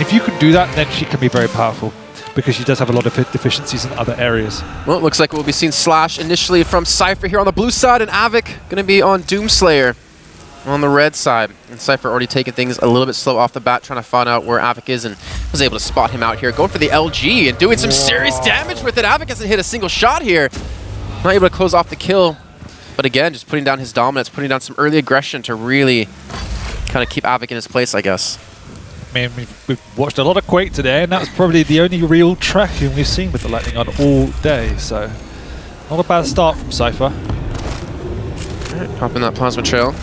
if you can do that, then she can be very powerful, because she does have a lot of deficiencies in other areas. Well, it looks like we'll be seeing Slash initially from Cypher here on the blue side, and Av3k going to be on Doomslayer on the red side. And Cypher already taking things a little bit slow off the bat, trying to find out where Av3k is, and was able to spot him out here. Going for the LG and doing some serious damage with it. Av3k hasn't hit a single shot here. Not able to close off the kill. But again, just putting down his dominance, putting down some early aggression to really kind of keep Av3k in his place, I guess. I mean, we've watched a lot of Quake today, and that was probably the only real tracking we've seen with the Lightning on all day, so not a bad start from Cypher. Alright, popping that plasma trail.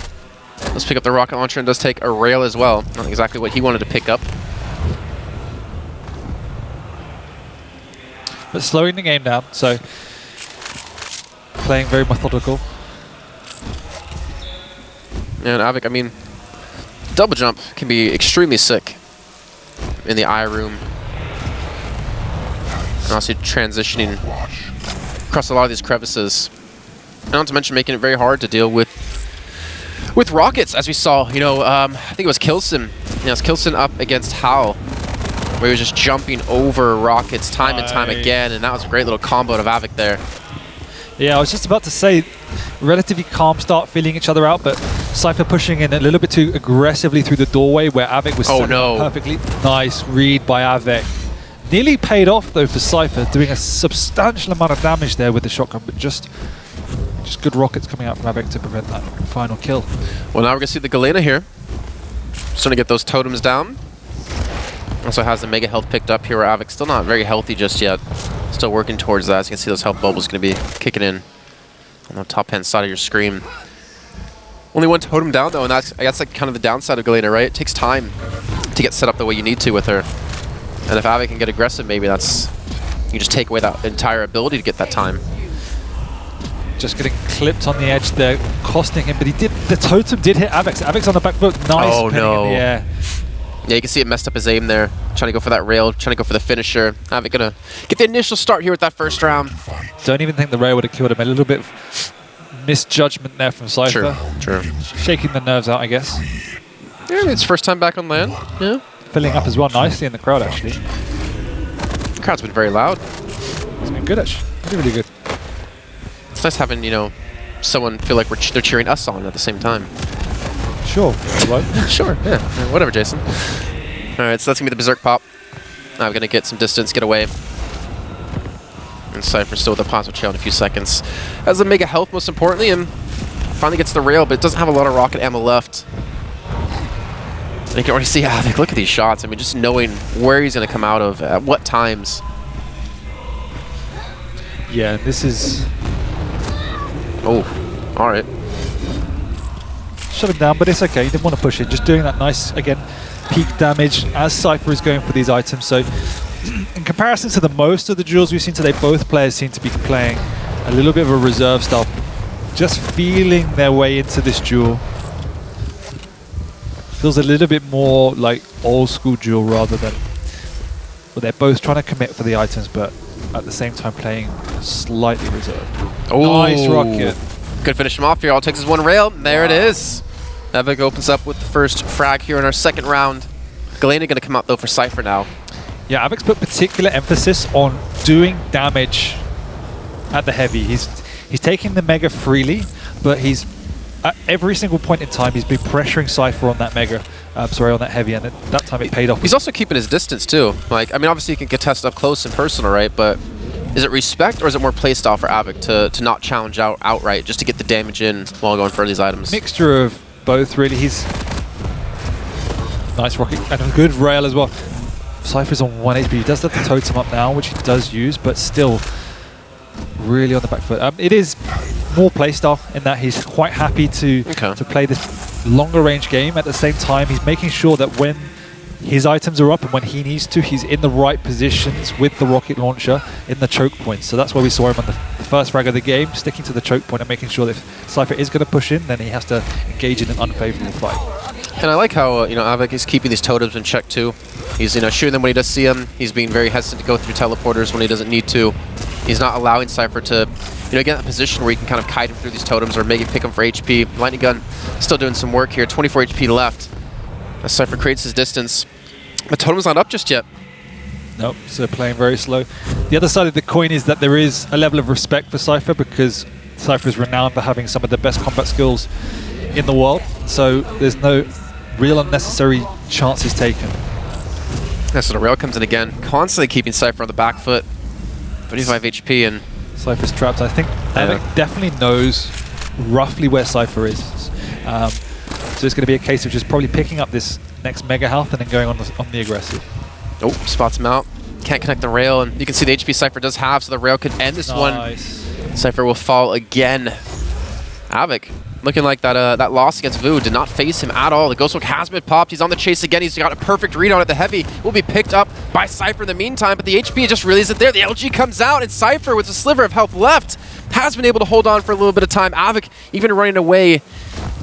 Let's pick up the rocket launcher, and does take a rail as well. Not exactly what he wanted to pick up. But slowing the game down, so playing very methodical. And Av3k, I mean, double jump can be extremely sick in the eye room. And also transitioning across a lot of these crevices. And not to mention making it very hard to deal with rockets, as we saw. You know, I think it was Kilson. You know, it's Kilson up against Hal, where he was just jumping over rockets time and time again, and that was a great little combo of Av3k there. Yeah, I was just about to say, relatively calm start, feeling each other out, but Cypher pushing in a little bit too aggressively through the doorway where Av3k was perfectly. Nice read by Av3k. Nearly paid off though for Cypher, doing a substantial amount of damage there with the shotgun, but just good rockets coming out from Av3k to prevent that final kill. Well, now we're gonna see the Galena here. Starting to get those totems down. Also has the mega health picked up here, where Av3k's still not very healthy just yet. Still working towards that. As you can see, those health bubbles going to be kicking in on the top-hand side of your screen. Only one totem down, though, and that's like kind of the downside of Galena, right? It takes time to get set up the way you need to with her. And if Av3k can get aggressive, maybe that's... You just take away that entire ability to get that time. Just getting clipped on the edge there, costing him, but he did. The totem did hit Av3k. Av3k's on the back foot. Nice pinning in the air. Yeah, you can see it messed up his aim there. Trying to go for that rail, trying to go for the finisher. Av3k gonna get the initial start here with that first round. Don't even think the rail would have killed him. A little bit of misjudgment there from Cypher. True. Shaking the nerves out, I guess. Yeah, I mean, it's first time back on land. Yeah. Filling up as well nicely in the crowd, actually. The crowd's been very loud. It's been good, actually. Really good. It's nice having, you know, someone feel like they're cheering us on at the same time. Sure. Sure, yeah. Whatever, Jason. Alright, so that's going to be the Berserk pop. Now we're going to get some distance, get away. And Cypher still with a plasma trail in a few seconds. Has the mega health, most importantly, and finally gets the rail, but it doesn't have a lot of rocket ammo left. And you can already see, look at these shots. I mean, just knowing where he's going to come out of, at what times. Yeah, this is... Oh, alright. Shut him down, but it's okay. He didn't want to push it. Just doing that nice, again, peak damage as Cypher is going for these items. So in comparison to the most of the duels we've seen today, both players seem to be playing a little bit of a reserve style, just feeling their way into this duel. Feels a little bit more like old school duel rather than... Well, they're both trying to commit for the items, but at the same time playing slightly reserved. Oh. Nice rocket. Good finish him off here. All it takes is one rail. There it is. Av3k opens up with the first frag here in our second round. Galena going to come out, though, for Cypher now. Yeah, Av3k's put particular emphasis on doing damage at the heavy. He's taking the mega freely, but he's at every single point in time he's been pressuring Cypher on that mega, on that heavy, and that time it paid off. He's also keeping his distance too. Like, I mean, obviously you can get tested up close and personal, right? But is it respect or is it more playstyle for Av3k to not challenge outright, just to get the damage in while going for these items? Mixture of both, really. He's nice rocket and a good rail as well. Cypher's on 1 HP. He does have the totem up now, which he does use, but still really on the back foot. It is more playstyle in that he's quite happy to play this longer range game. At the same time, he's making sure that when his items are up and when he needs to, he's in the right positions with the rocket launcher in the choke points. So that's why we saw him on the first frag of the game, sticking to the choke point and making sure that if Cypher is going to push in, then he has to engage in an unfavorable fight. And I like how Av3k is keeping these totems in check too. He's shooting them when he does see them. He's being very hesitant to go through teleporters when he doesn't need to. He's not allowing Cypher to get in a position where he can kind of kite him through these totems or maybe pick him for HP. Lightning Gun still doing some work here. 24 HP left. As Cypher creates his distance. The totem's not up just yet. Nope, so playing very slow. The other side of the coin is that there is a level of respect for Cypher because Cypher is renowned for having some of the best combat skills in the world. So there's no real unnecessary chances taken. Yeah, so the rail comes in again, constantly keeping Cypher on the back foot. 35 HP and... Cypher's trapped. I think Av3k definitely knows roughly where Cypher is. So it's going to be a case of just probably picking up this next mega health and then going on the aggressive. Oh, spots him out. Can't connect the rail, and you can see the HP Cypher does have, so the rail could end this one. Cypher will fall again. Av3k looking like that loss against Vu did not face him at all. The Ghost Walk has been popped. He's on the chase again. He's got a perfect read on it. The Heavy will be picked up by Cypher in the meantime, but the HP just really isn't there. The LG comes out, and Cypher, with a sliver of health left, has been able to hold on for a little bit of time. Av3k even running away,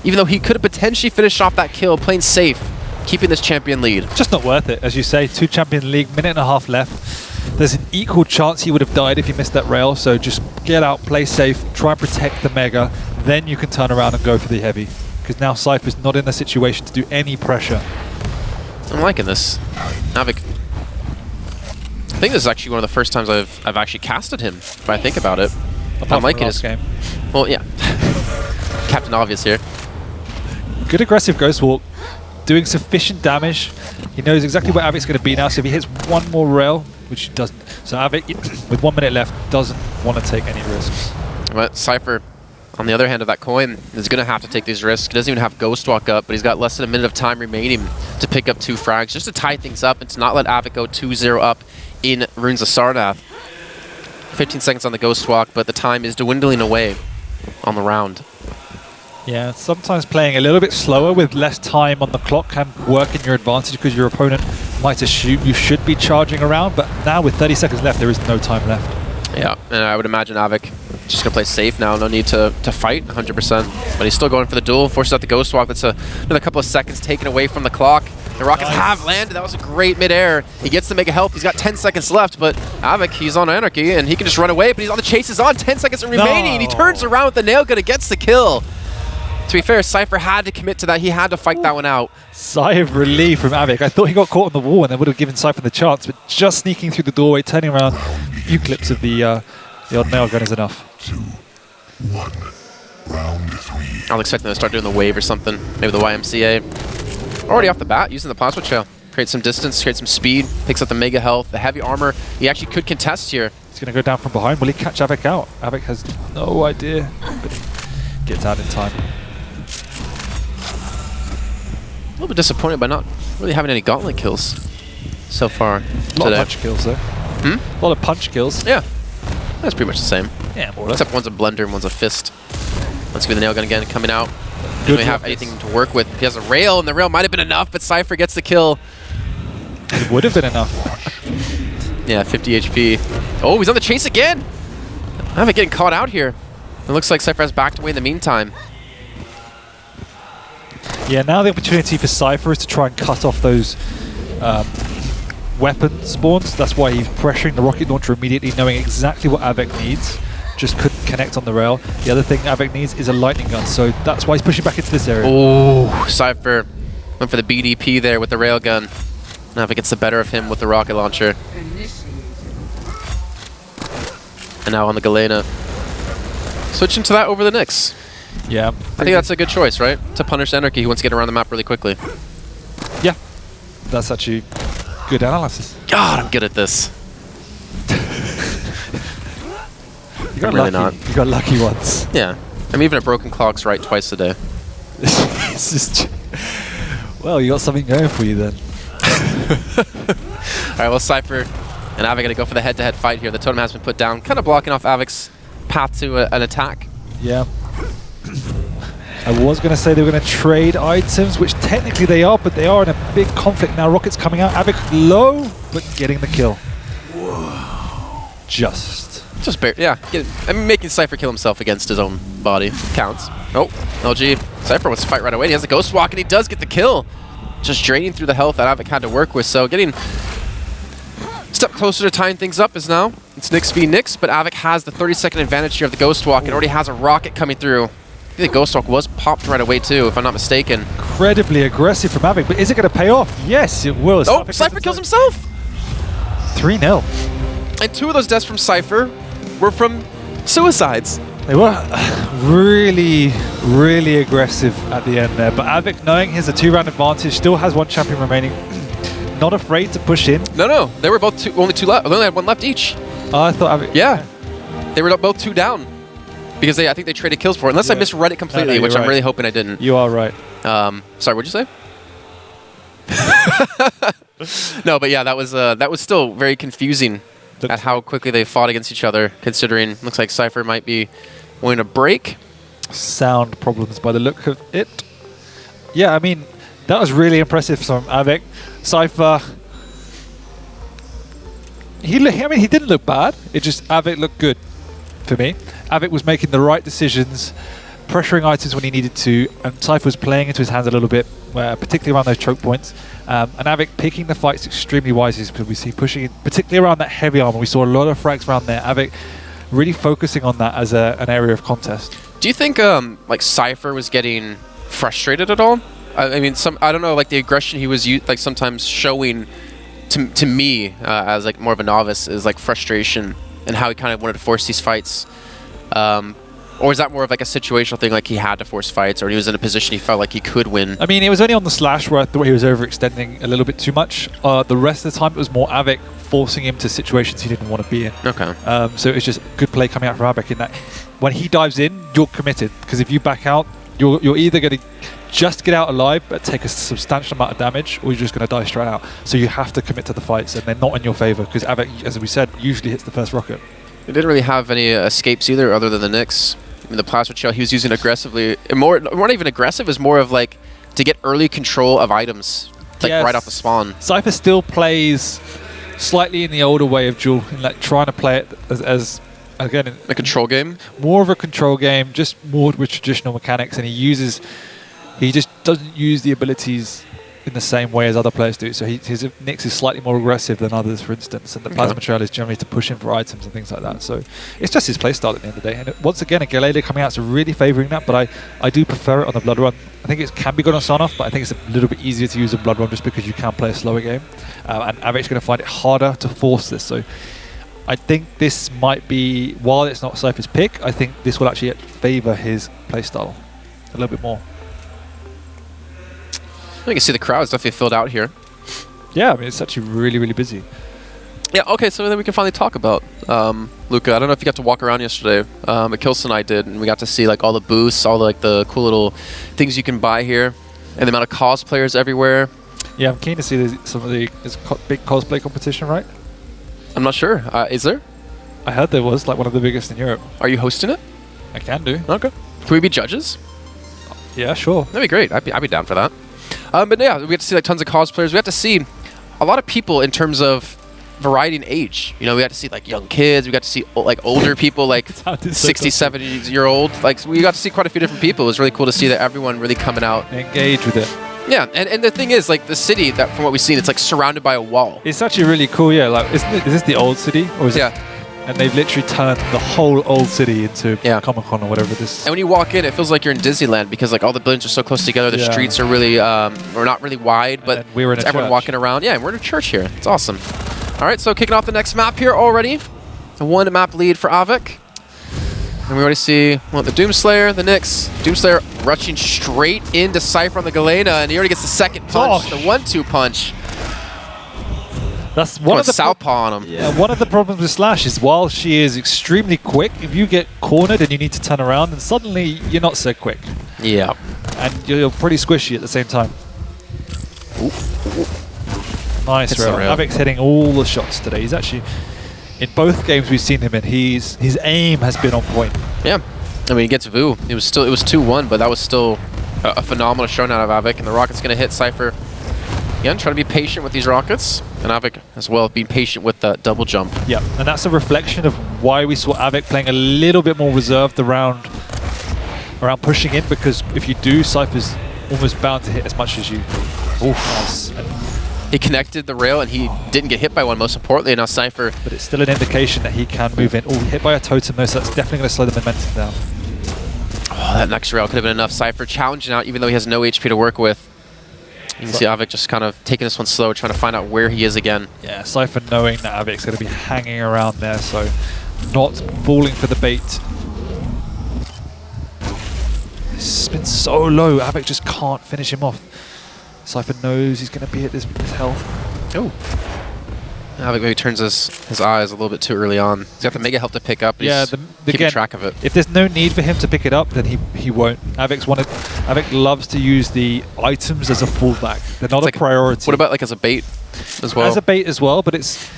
even though he could have potentially finished off that kill, playing safe, keeping this champion lead. Just not worth it, as you say. 2 Champion League, minute and a half left. There's an equal chance he would have died if he missed that rail, so just get out, play safe, try and protect the Mega, then you can turn around and go for the Heavy. Because now Cypher's not in the situation to do any pressure. I'm liking this. Av3k. I think this is actually one of the first times I've actually casted him, if I think about it. I'm liking his game. Well, yeah. Captain Obvious here. Good aggressive Ghost Walk. Doing sufficient damage. He knows exactly where Av3k's going to be now, so if he hits one more rail, which he doesn't. So Av3k, with 1 minute left, doesn't want to take any risks. But Cypher, on the other hand of that coin, is going to have to take these risks. He doesn't even have Ghost Walk up, but he's got less than a minute of time remaining to pick up 2 frags, just to tie things up and to not let Av3k go 2-0 up in Runes of Sarnath. 15 seconds on the Ghost Walk, but the time is dwindling away on the round. Yeah, sometimes playing a little bit slower with less time on the clock can work in your advantage because your opponent might assume you should be charging around, but now with 30 seconds left, there is no time left. Yeah, and I would imagine Av3k just going to play safe now, no need to fight 100%, but he's still going for the duel, forces out the Ghost Walk. That's another couple of seconds taken away from the clock. The rockets have landed. That was a great mid-air. He gets to make a health. He's got 10 seconds left, but Av3k, he's on Anarchy, and he can just run away, but he's on the chase is on. 10 seconds remaining, and he turns around with the nail gun and gets the kill. To be fair, Cypher had to commit to that. He had to fight that one out. Sigh of relief from Av3k. I thought he got caught on the wall and they would have given Cypher the chance, but just sneaking through the doorway, turning around, a few clips of the odd nail gun is enough. 2, 1, round 3. I was expecting them to start doing the wave or something. Maybe the YMCA. Already off the bat, using the plasma trail. Create some distance, create some speed, picks up the mega health, the heavy armor. He actually could contest here. He's going to go down from behind. Will he catch Av3k out? Av3k has no idea, but he gets out in time. A little bit disappointed by not really having any gauntlet kills so far A lot of punch kills, though. A lot of punch kills. Yeah. That's pretty much the same. Yeah, more or less. Except one's a blender and one's a fist. Let's get the nail gun again coming out. Doesn't really have anything to work with. He has a rail, and the rail might have been enough, but Cypher gets the kill. It would have been enough. Yeah, 50 HP. Oh, he's on the chase again! I'm getting caught out here. It looks like Cypher has backed away in the meantime. Yeah, now the opportunity for Cypher is to try and cut off those weapon spawns. That's why he's pressuring the rocket launcher immediately, knowing exactly what Av3k needs. Just couldn't connect on the rail. The other thing Av3k needs is a lightning gun, so that's why he's pushing back into this area. Oh, Cypher went for the BDP there with the rail gun. Av3k gets the better of him with the rocket launcher. And now on the Galena. Switching to that over the Nyx. Yeah. I think that's a good choice, right? To punish Anarchy, he wants to get around the map really quickly. Yeah. That's actually good analysis. God, I'm good at this. You got really lucky. not. You got lucky once. Yeah. I'm even at Broken Clocks right twice a day. Well, you got something going for you then. Alright, well, Cypher and Av3k gonna go for the head-to-head fight here. The totem has been put down, kind of blocking off Av3k's path to an attack. Yeah. I was going to say they were going to trade items, which technically they are, but they are in a big conflict now. Rocket's coming out. Av3k low, but getting the kill. Whoa. Just barely, yeah. I mean, making Cypher kill himself against his own body counts. Oh, LG. Cypher wants to fight right away. He has the Ghost Walk, and he does get the kill. Just draining through the health that Av3k had to work with. So getting a step closer to tying things up is now. It's Nyx v Nyx, but Av3k has the 30-second advantage here of the Ghost Walk and already has a rocket coming through. think the Ghost Walk was popped right away too, if I'm not mistaken. Incredibly aggressive from Av3k, but is it going to pay off? Yes, it will. Oh, Cypher kills himself! 3-0. And 2 of those deaths from Cypher were from suicides. They were really, really aggressive at the end there. But Av3k, knowing he has a 2-round advantage, still has 1 champion remaining. Not afraid to push in. No, they were both only 2 left. They only had 1 left each. Oh, I thought Av3k. Yeah, they were both 2 down because I think they traded kills for it. Unless I misread it completely, which I'm really hoping I didn't. You are right. Sorry, what'd you say? No, but yeah, that was still very confusing at how quickly they fought against each other. Considering looks like Cypher might be wanting to break. Sound problems by the look of it. Yeah, I mean that was really impressive from Av3k. Cypher. He didn't look bad. It just Av3k looked good for me. Av3k was making the right decisions, pressuring items when he needed to, and Cypher was playing into his hands a little bit, particularly around those choke points. And Av3k picking the fights extremely wisely, because we see pushing, particularly around that heavy armor. We saw a lot of frags around there. Av3k really focusing on that as an area of contest. Do you think like Cypher was getting frustrated at all? I mean, I don't know, like the aggression he was like sometimes showing to me as like more of a novice is like frustration and how he kind of wanted to force these fights. Or is that more of like a situational thing, like he had to force fights, or he was in a position he felt like he could win? I mean, it was only on the slash where I thought he was overextending a little bit too much. The rest of the time, it was more Av3k forcing him to situations he didn't want to be in. Okay. So it was just good play coming out from Av3k in that when he dives in, you're committed. Because if you back out, you're either going to just get out alive but take a substantial amount of damage, or you're just going to die straight out. So you have to commit to the fights, and they're not in your favor, because Av3k, as we said, usually hits the first rocket. They didn't really have any escapes either, other than the Nyx. I mean, the plasma shell he was using aggressively, more not even aggressive, is more of like to get early control of items, like right off the spawn. Cypher still plays slightly in the older way of Duel, in like trying to play it as again a control game, more of a control game, just more with traditional mechanics, and he just doesn't use the abilities in the same way as other players do. So his Nyx is slightly more aggressive than others, for instance, and the plasma trail is generally to push in for items and things like that. So it's just his playstyle at the end of the day. And once again, a Galele coming out is really favouring that, but I do prefer it on the Blood Run. I think it can be good on Sun-Off, but I think it's a little bit easier to use a Blood Run just because you can play a slower game. And Av3k's going to find it harder to force this. So I think this might be, while it's not Cypher's pick, I think this will actually favour his playstyle a little bit more. You can see the crowd is definitely filled out here. Yeah, I mean, it's actually really, really busy. Yeah, okay, so then we can finally talk about Luca. I don't know if you got to walk around yesterday, but Kilson and I did, and we got to see like all the booths, all the, like the cool little things you can buy here, and the amount of cosplayers everywhere. Yeah, I'm keen to see some of the big cosplay competition, right? I'm not sure. Is there? I heard there was, like one of the biggest in Europe. Are you hosting it? I can do. Okay. Can we be judges? Yeah, sure. That'd be great. I'd be down for that. But yeah, we got to see like tons of cosplayers. We got to see a lot of people in terms of variety in age. You know, we got to see like young kids. We got to see like older people, like 60, 70-year-old. Like we got to see quite a few different people. It was really cool to see that everyone really coming out. Engage with it. Yeah, and the thing is, like the city, that from what we've seen, it's like surrounded by a wall. It's actually really cool, yeah. Like, is this the old city? Or is it? And they've literally turned the whole old city into Comic-Con or whatever this. And when you walk in, it feels like you're in Disneyland because like all the buildings are so close together. The streets are really, or not really wide, but we're in everyone walking around. Yeah, we're in a church here. It's awesome. All right, so kicking off the next map here already. A 1-map lead for Av3k. And we already see the Doomslayer, the Nyx. Doomslayer rushing straight into Cypher on the Galena, and he already gets the second punch, the 1-2 punch. That's one of the southpaw on him. Yeah, one of the problems with Slash is while she is extremely quick, if you get cornered and you need to turn around, then suddenly you're not so quick. Yeah. And you're pretty squishy at the same time. Nice rail. Av3k's hitting all the shots today. He's actually, in both games we've seen him in, his aim has been on point. Yeah. I mean, he gets Vu. It was 2-1, but that was still a phenomenal showdown out of Av3k, and the rocket's going to hit Cypher. Again, trying to be patient with these rockets, and Av3k as well being patient with the double jump. Yeah, and that's a reflection of why we saw Av3k playing a little bit more reserved around pushing in, because if you do, Cypher's almost bound to hit as much as you. Oof. Nice. He connected the rail, and he didn't get hit by one, most importantly, and now Cypher. But it's still an indication that he can move in. Oh, hit by a totem though, so that's definitely going to slow the momentum down. Oh, that next rail could have been enough. Cypher challenging out even though he has no HP to work with. You can see Av3k just kind of taking this one slow, trying to find out where he is again. Yeah, Cypher knowing that Av3k's going to be hanging around there, so not falling for the bait. It's been so low, Av3k just can't finish him off. Cypher knows he's going to be at this health. Oh. Av3k maybe turns his eyes a little bit too early on. He's got the mega health to pick up. Yeah, he's keeping track of it. If there's no need for him to pick it up, then he won't. Av3k loves to use the items as a fallback. They're not a priority. What about like as a bait as well? As a bait as well, but it's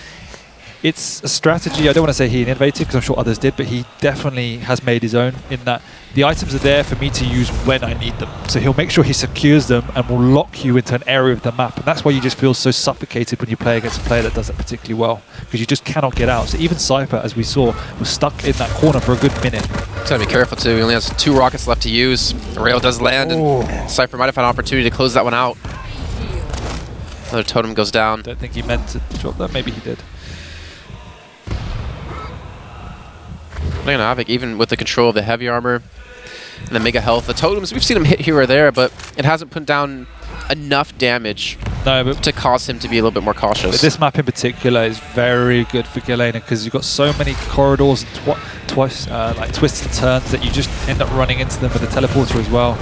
a strategy. I don't want to say he innovated because I'm sure others did, but he definitely has made his own in that the items are there for me to use when I need them. So he'll make sure he secures them and will lock you into an area of the map. And that's why you just feel so suffocated when you play against a player that does that particularly well, because you just cannot get out. So even Cypher, as we saw, was stuck in that corner for a good minute. He's got to be careful too. He only has 2 rockets left to use. The rail does land, and Cypher might have had an opportunity to close that one out. Another totem goes down. Don't think he meant to drop that. Maybe he did. Look at Av3k, even with the control of the heavy armor and the mega health, the totems, we've seen him hit here or there, but it hasn't put down enough damage to cause him to be a little bit more cautious. But this map in particular is very good for Galena because you've got so many corridors and like twists and turns that you just end up running into them with the teleporter as well.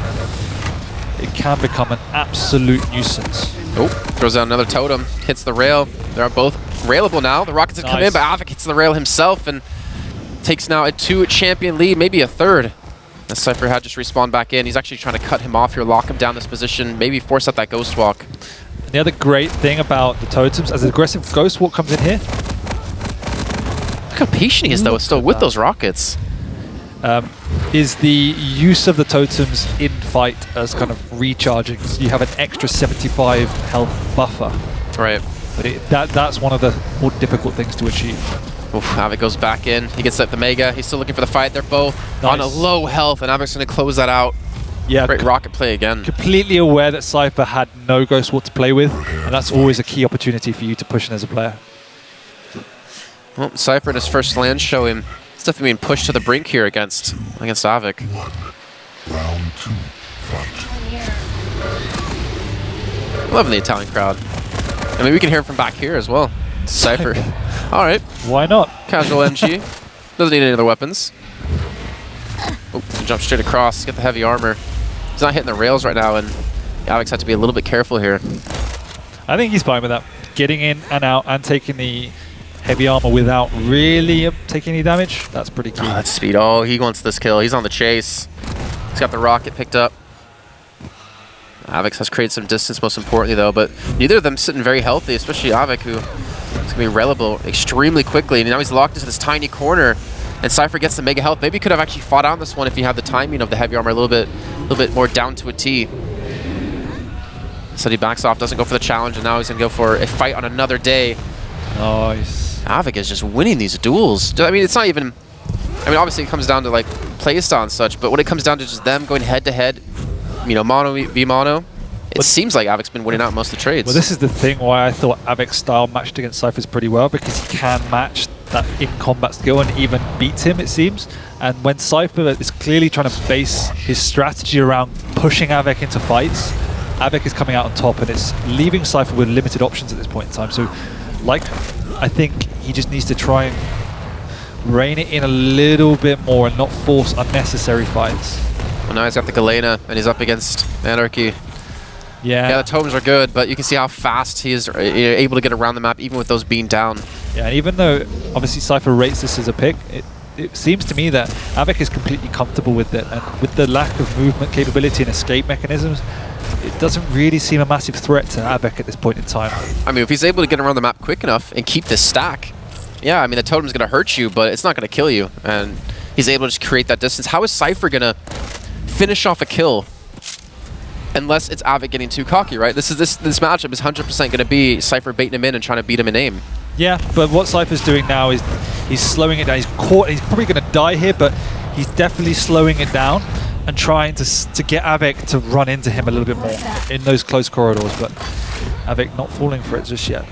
It can become an absolute nuisance. Oh, throws out another totem, hits the rail. They're both railable now. The rockets have come in, but Av3k hits the rail himself and takes now a 2 champion lead, maybe a 3rd. As Cypher had just respawned back in. He's actually trying to cut him off here, lock him down this position, maybe force out that Ghost Walk. And the other great thing about the totems, as an aggressive Ghost Walk comes in here. Look how patient he is, though, still with those rockets. Is the use of the totems in fight as kind of recharging. So you have an extra 75 health buffer. Right. But that's one of the more difficult things to achieve. Oof, Av3k goes back in. He gets at the Mega. He's still looking for the fight. They're both on a low health, and Av3k's going to close that out. Yeah, great rocket play again. Completely aware that Cypher had no Ghost Walk to play with, and that's always a key opportunity for you to push in as a player. Well, Cypher in his first land show him. It's definitely being pushed to the brink here against Av3k. Round 2, fight. Loving the Italian crowd. I mean, we can hear him from back here as well. Cypher. All right. Why not? Casual MG. Doesn't need any other weapons. Oh, jump straight across. Get the heavy armor. He's not hitting the rails right now, and Av3k's had to be a little bit careful here. I think he's fine with that. Getting in and out and taking the heavy armor without really taking any damage, that's pretty key. Oh, that's speed. Oh, he wants this kill. He's on the chase. He's got the rocket picked up. Av3k has created some distance, most importantly, though, but neither of them sitting very healthy, especially Av3k, who is going to be reliable extremely quickly. And now he's locked into this tiny corner, and Cypher gets the mega health. Maybe he could have actually fought on this one if he had the timing of the heavy armor a little bit more down to a T. So he backs off, doesn't go for the challenge, and now he's going to go for a fight on another day. Nice. Av3k is just winning these duels. I mean, it's not even... I mean, obviously it comes down to, like, playstyle and such, but when it comes down to just them going head-to-head, you know, mono v mono, it seems like Av3k's been winning out most of the trades. Well, this is the thing why I thought Av3k's style matched against Cypher's pretty well, because he can match that in-combat skill and even beat him, it seems. And when Cypher is clearly trying to base his strategy around pushing Av3k into fights, Av3k is coming out on top, and it's leaving Cypher with limited options at this point in time. So, like, I think he just needs to try and rein it in a little bit more and not force unnecessary fights. Well, now he's got the Galena, and he's up against Anarchy. Yeah, the totems are good, but you can see how fast he is able to get around the map, even with those being down. Yeah, and even though, obviously, Cypher rates this as a pick, it seems to me that Av3k is completely comfortable with it, and with the lack of movement capability and escape mechanisms, it doesn't really seem a massive threat to Av3k at this point in time. I mean, if he's able to get around the map quick enough and keep this stack, yeah, I mean, the totem's going to hurt you, but it's not going to kill you, and he's able to just create that distance. How is Cypher going to finish off a kill unless it's Av3k getting too cocky, right? This matchup is 100% going to be Cypher baiting him in and trying to beat him in aim. Yeah, but what Cypher's doing now is he's slowing it down. He's caught. He's probably going to die here, but he's definitely slowing it down and trying to get Av3k to run into him a little bit more in those close corridors. But Av3k not falling for it just yet.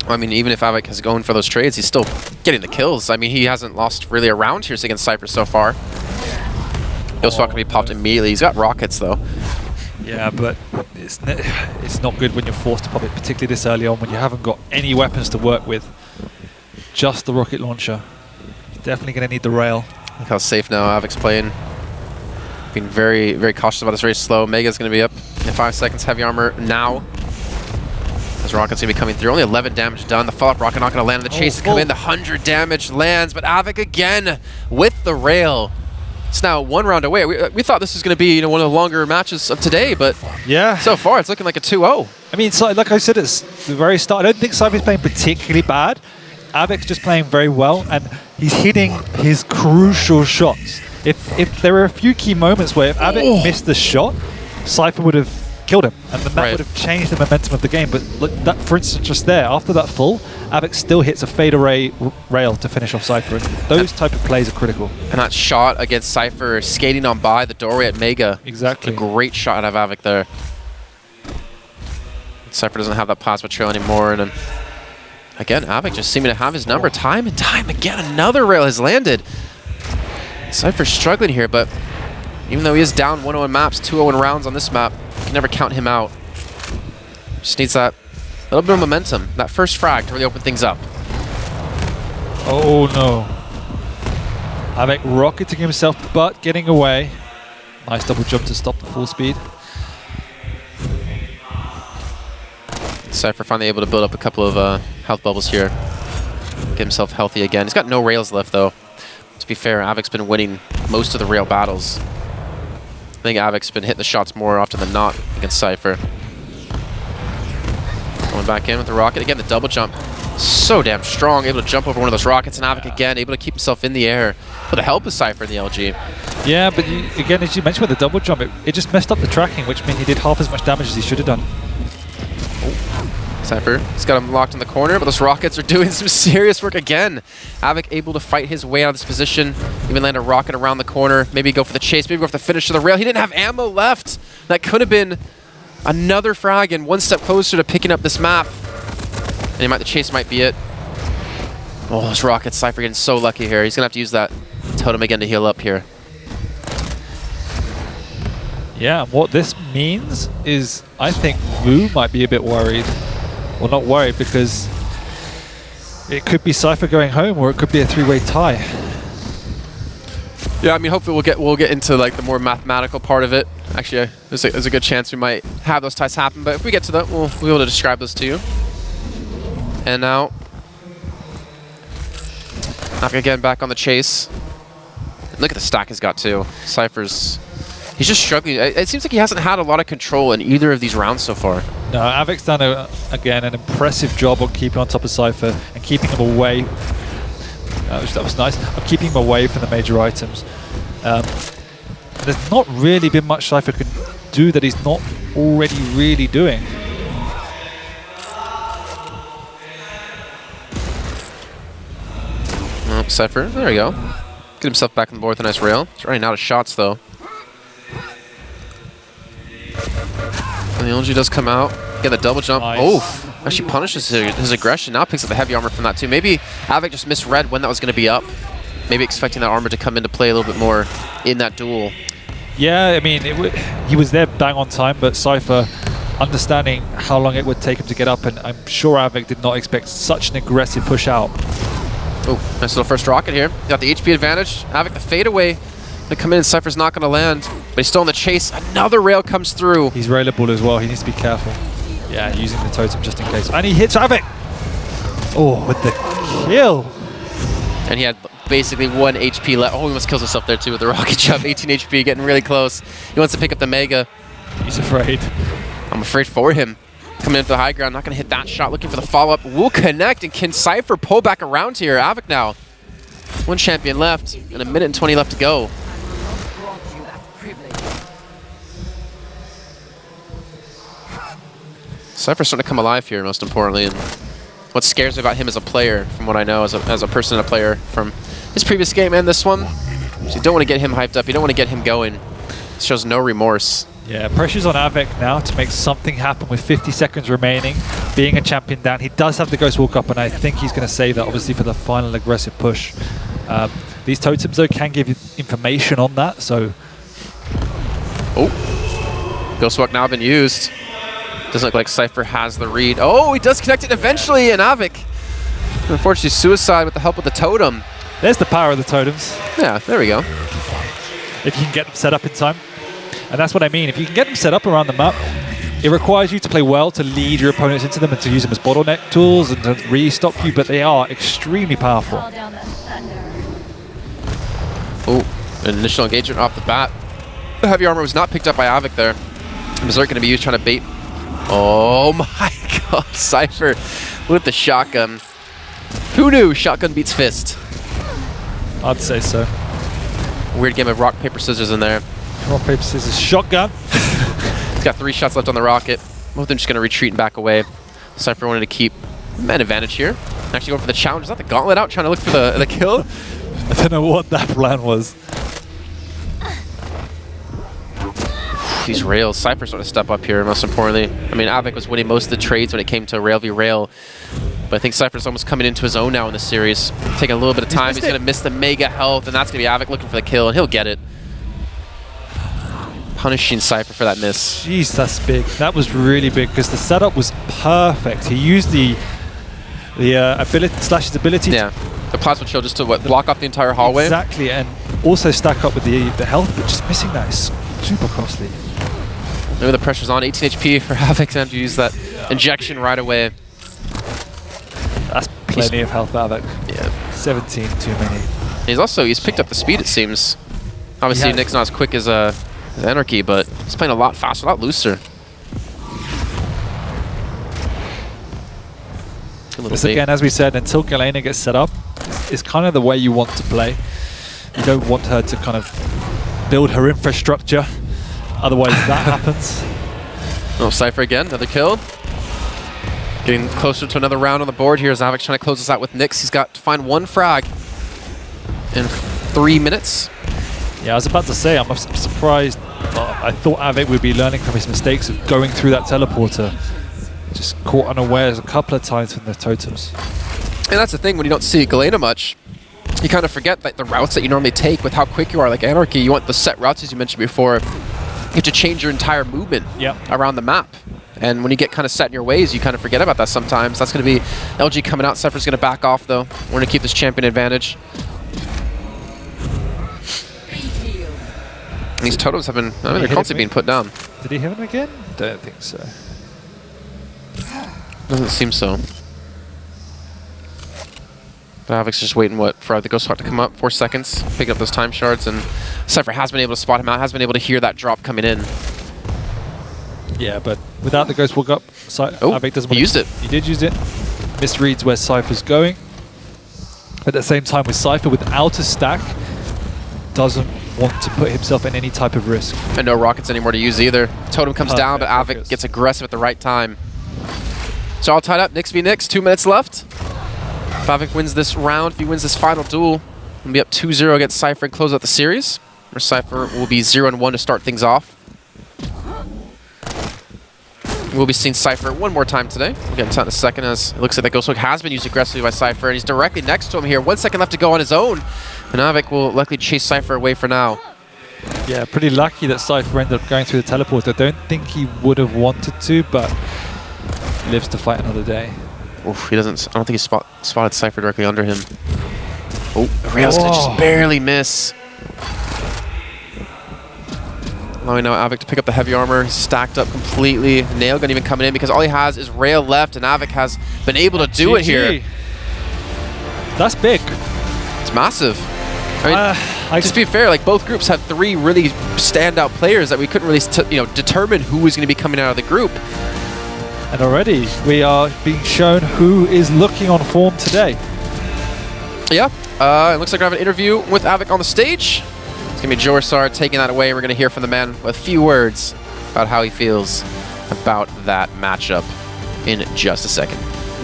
I mean, even if Av3k is going for those trades, he's still getting the kills. I mean, he hasn't lost really a round here against Cypher so far. Ghost Walk can be popped immediately. He's got rockets though. Yeah, but it's not good when you're forced to pop it, particularly this early on when you haven't got any weapons to work with. Just the rocket launcher. You're definitely going to need the rail. Look how safe now Av3k's playing. Being very, very cautious about this, very slow. Mega's going to be up in 5 seconds. Heavy armor now. As rocket's going to be coming through. Only 11 damage done. The follow-up rocket not going to land. The chase is coming in. The 100 damage lands, but Av3k again with the rail. It's now 1 round away. We thought this was going to be one of the longer matches of today, but yeah, so far it's looking like a 2-0. I mean, so, like I said, it's the very start. I don't think Cypher's playing particularly bad. Av3k's just playing very well, and he's hitting his crucial shots. If there were a few key moments where if Av3k missed the shot, Cypher would have killed him, and then that would have changed the momentum of the game. But look, that, for instance, just there, after that full, Av3k still hits a fade array rail to finish off Cypher. And those type of plays are critical. And that shot against Cypher, skating on by the doorway at Mega. Exactly. A great shot out of Av3k there. Cypher doesn't have that plasma trail anymore, and again, Av3k just seeming to have his number time and time again. Another rail has landed. Cypher's struggling here, but even though he is down 1-0 in maps, 2-0 in rounds on this map, you can never count him out. Just needs that little bit of momentum, that first frag to really open things up. Oh no. Av3k rocketing himself, but getting away. Nice double jump to stop the full speed. Cypher finally able to build up a couple of health bubbles here. Get himself healthy again. He's got no rails left though. To be fair, Av3k's been winning most of the rail battles. I think Av3k's been hitting the shots more often than not against Cypher. Going back in with the rocket. Again, the double jump. So damn strong. Able to jump over one of those rockets. And Av3k again, able to keep himself in the air for the help of Cypher in the LG. Yeah, but again, as you mentioned with the double jump, it just messed up the tracking, which meant he did half as much damage as he should have done. Cypher, he's got him locked in the corner, but those rockets are doing some serious work again. Av3k able to fight his way out of this position, even land a rocket around the corner, maybe go for the chase, maybe go for the finish to the rail. He didn't have ammo left. That could have been another frag and one step closer to picking up this map. And the chase might be it. Oh, those rockets, Cypher getting so lucky here. He's going to have to use that totem again to heal up here. Yeah, what this means is I think Vu might be a bit worried. Well, not worried, because it could be Cypher going home, or it could be a 3-way tie. Yeah, I mean, hopefully we'll get into like the more mathematical part of it. Actually, there's a good chance we might have those ties happen, but if we get to that, we'll be able to describe those to you. And now, Av3k again back on the chase. Look at the stack he's got too. Cypher's, he's just struggling. It seems like he hasn't had a lot of control in either of these rounds so far. No, Av3k's done, again, an impressive job of keeping on top of Cypher and keeping him away. That was nice, of keeping him away from the major items. There's not really been much Cypher can do that he's not already really doing. Oh, Cypher, there we go. Get himself back on the board with a nice rail. He's running out of shots though. And the LG does come out. Get the double jump. Nice. Oh, actually punishes his aggression. Now picks up the heavy armor from that too. Maybe Av3k just misread when that was going to be up. Maybe expecting that armor to come into play a little bit more in that duel. Yeah, I mean, he was there bang on time, but Cypher, understanding how long it would take him to get up, and I'm sure Av3k did not expect such an aggressive push out. Oh, nice little first rocket here. Got the HP advantage. Av3k the fade away. Gonna come in, Cypher's not gonna land, but he's still in the chase. Another rail comes through. He's railable as well, he needs to be careful. Yeah, using the totem just in case. And he hits Av3k! Oh, with the kill! And he had basically 1 HP left. Oh, he almost kills himself there too with the rocket jump. 18 HP, getting really close. He wants to pick up the Mega. He's afraid. I'm afraid for him. Coming into the high ground, not gonna hit that shot, looking for the follow-up. Will connect, and can Cypher pull back around here? Av3k now. 1 champion left, and 1 minute and 20 left to go. Cypher's starting to come alive here, most importantly, and what scares me about him as a player, from what I know as a person and a player from his previous game and this one, so you don't want to get him hyped up, you don't want to get him going. It shows no remorse. Yeah, pressure's on Av3k now to make something happen with 50 seconds remaining. Being a champion down, he does have the Ghost Walk up, and I think he's going to save that, obviously, for the final aggressive push. These totems, though, can give you information on that, so Oh, Ghost Walk now been used. Doesn't look like Cypher has the read. Oh, he does connect it eventually, and Av3k, unfortunately, suicide with the help of the totem. There's the power of the totems. Yeah, there we go. If you can get them set up in time. And that's what I mean. If you can get them set up around the map, it requires you to play well, to lead your opponents into them and to use them as bottleneck tools and to re-stop you, but they are extremely powerful. Oh, initial engagement off the bat. The heavy armor was not picked up by Av3k there. Berserk going to be used trying to bait. Oh my god, Cypher with the shotgun. Who knew shotgun beats fist? I'd say so. Weird game of rock, paper, scissors in there. Rock, paper, scissors, shotgun. He's got 3 shots left on the rocket. Both of them just going to retreat and back away. Cypher wanted to keep man advantage here. Actually going for the challenge. Is that the gauntlet out? Trying to look for the kill? I don't know what that plan was. These rails. Cypher sort of step up here, most importantly. I mean, Av3k was winning most of the trades when it came to rail v rail. But I think Cypher's almost coming into his own now in this series. Taking a little bit of time. He's going to miss the mega health, and that's going to be Av3k looking for the kill, and he'll get it. Punishing Cypher for that miss. Jeez, that's big. That was really big because the setup was perfect. He used the ability, Slash's ability. Yeah, the plasma chill just to block off the entire hallway. Exactly, and also stack up with the health, but just missing that is super costly. Maybe the pressure's on. 18 HP for Av3k to use that injection right away. That's plenty of health for Av3k. Yeah. 17 too many. He's picked up the speed, it seems. Obviously, Nick's not as quick as Anarchy, but he's playing a lot faster, a lot looser. This again, as we said, until Galena gets set up, it's kind of the way you want to play. You don't want her to kind of build her infrastructure. Otherwise, that happens. Oh, Cypher again, another kill. Getting closer to another round on the board here as Av3k trying to close this out with Nyx. He's got to find 1 frag in 3 minutes. Yeah, I was about to say, I'm surprised. I thought Av3k would be learning from his mistakes of going through that teleporter. Just caught unawares a couple of times from the totems. And that's the thing, when you don't see Galena much, you kind of forget that the routes that you normally take with how quick you are, like Anarchy, you want the set routes as you mentioned before. You have to change your entire movement around the map. And when you get kind of set in your ways, you kind of forget about that sometimes. That's going to be LG coming out. Cypher's going to back off, though. We're going to keep this champion advantage. These totems have been, I mean, they're constantly being put down. Did he hit him again? Don't think so. Doesn't seem so. But Av3k's just waiting, for the Ghost Hawk to come up. 4 seconds, picking up those time shards, and Cypher has been able to spot him out, has been able to hear that drop coming in. Yeah, but without the Ghost Walk up, Av3k doesn't he used it. He did use it. Misreads where Cypher's going. At the same time, with Cypher without a stack, doesn't want to put himself in any type of risk. And no rockets anymore to use either. Totem comes down, but Av3k gets aggressive at the right time. So all tied up, Nyx v Nyx, 2 minutes left. If Av3k wins this round, if he wins this final duel, he'll be up 2-0 against Cypher and close out the series. Where Cypher will be 0-1 to start things off. We'll be seeing Cypher one more time today. We'll get into that in a second as it looks like that Ghost Hook has been used aggressively by Cypher, and he's directly next to him here. 1 second left to go on his own. And Av3k will likely chase Cypher away for now. Yeah, pretty lucky that Cypher ended up going through the teleport. I don't think he would have wanted to, but lives to fight another day. Oof, he doesn't. I don't think he spotted Cypher directly under him. Oh, Rail's gonna just barely miss. Allowing now Av3k to pick up the heavy armor, stacked up completely. Nail gun even coming in because all he has is Rail left, and Av3k has been able to do it here. That's big. It's massive. I mean, just to be fair, like both groups had 3 really standout players that we couldn't really, determine who was going to be coming out of the group. And already we are being shown who is looking on form today. Yeah, it looks like I have an interview with Av3k on the stage. It's going to be Jorsar taking that away. We're going to hear from the man with a few words about how he feels about that matchup in just a second.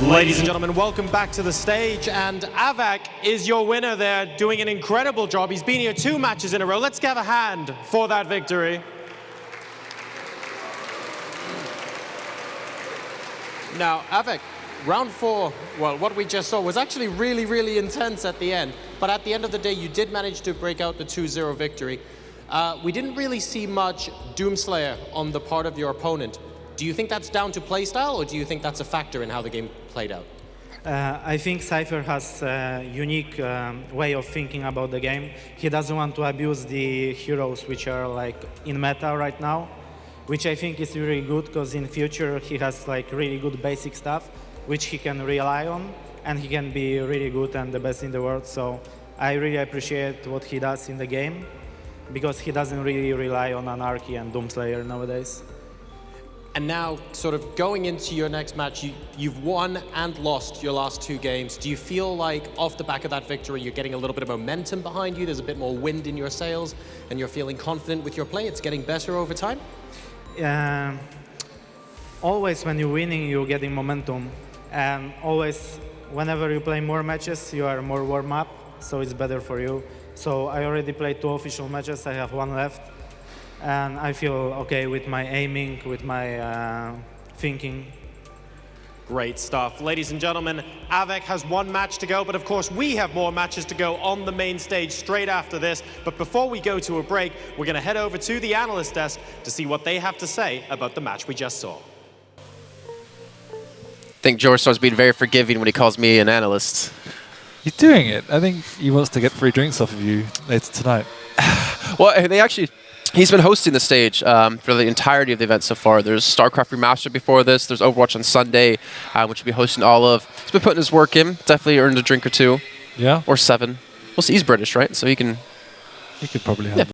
Ladies and gentlemen, welcome back to the stage. And Av3k is your winner there, doing an incredible job. He's been here 2 matches in a row. Let's give a hand for that victory. Now, Av3k, round 4, well, what we just saw was actually really, really intense at the end. But at the end of the day, you did manage to break out the 2-0 victory. We didn't really see much Doomslayer on the part of your opponent. Do you think that's down to playstyle, or do you think that's a factor in how the game played out? I think Cypher has a unique way of thinking about the game. He doesn't want to abuse the heroes which are like in meta right now, which I think is really good because in future he has like really good basic stuff which he can rely on, and he can be really good and the best in the world. So I really appreciate what he does in the game, because he doesn't really rely on Anarchy and Doomslayer nowadays. And now, sort of going into your next match, you've won and lost your last 2 games. Do you feel like off the back of that victory, you're getting a little bit of momentum behind you, there's a bit more wind in your sails, and you're feeling confident with your play? It's getting better over time? Always when you're winning, you're getting momentum. And always, whenever you play more matches, you are more warm up, so it's better for you. So I already played 2 official matches, I have 1 left. And I feel okay with my aiming, with my thinking. Great stuff. Ladies and gentlemen, Av3k has 1 match to go, but of course we have more matches to go on the main stage straight after this. But before we go to a break, we're going to head over to the analyst desk to see what they have to say about the match we just saw. I think George starts being very forgiving when he calls me an analyst. He's doing it. I think he wants to get free drinks off of you later tonight. Well, he's been hosting the stage for the entirety of the event so far. There's StarCraft Remastered before this. There's Overwatch on Sunday, which he'll be hosting all of. He's been putting his work in. Definitely earned a drink or 2. Yeah. Or 7. We'll see. He's British, right? So he can... He could probably have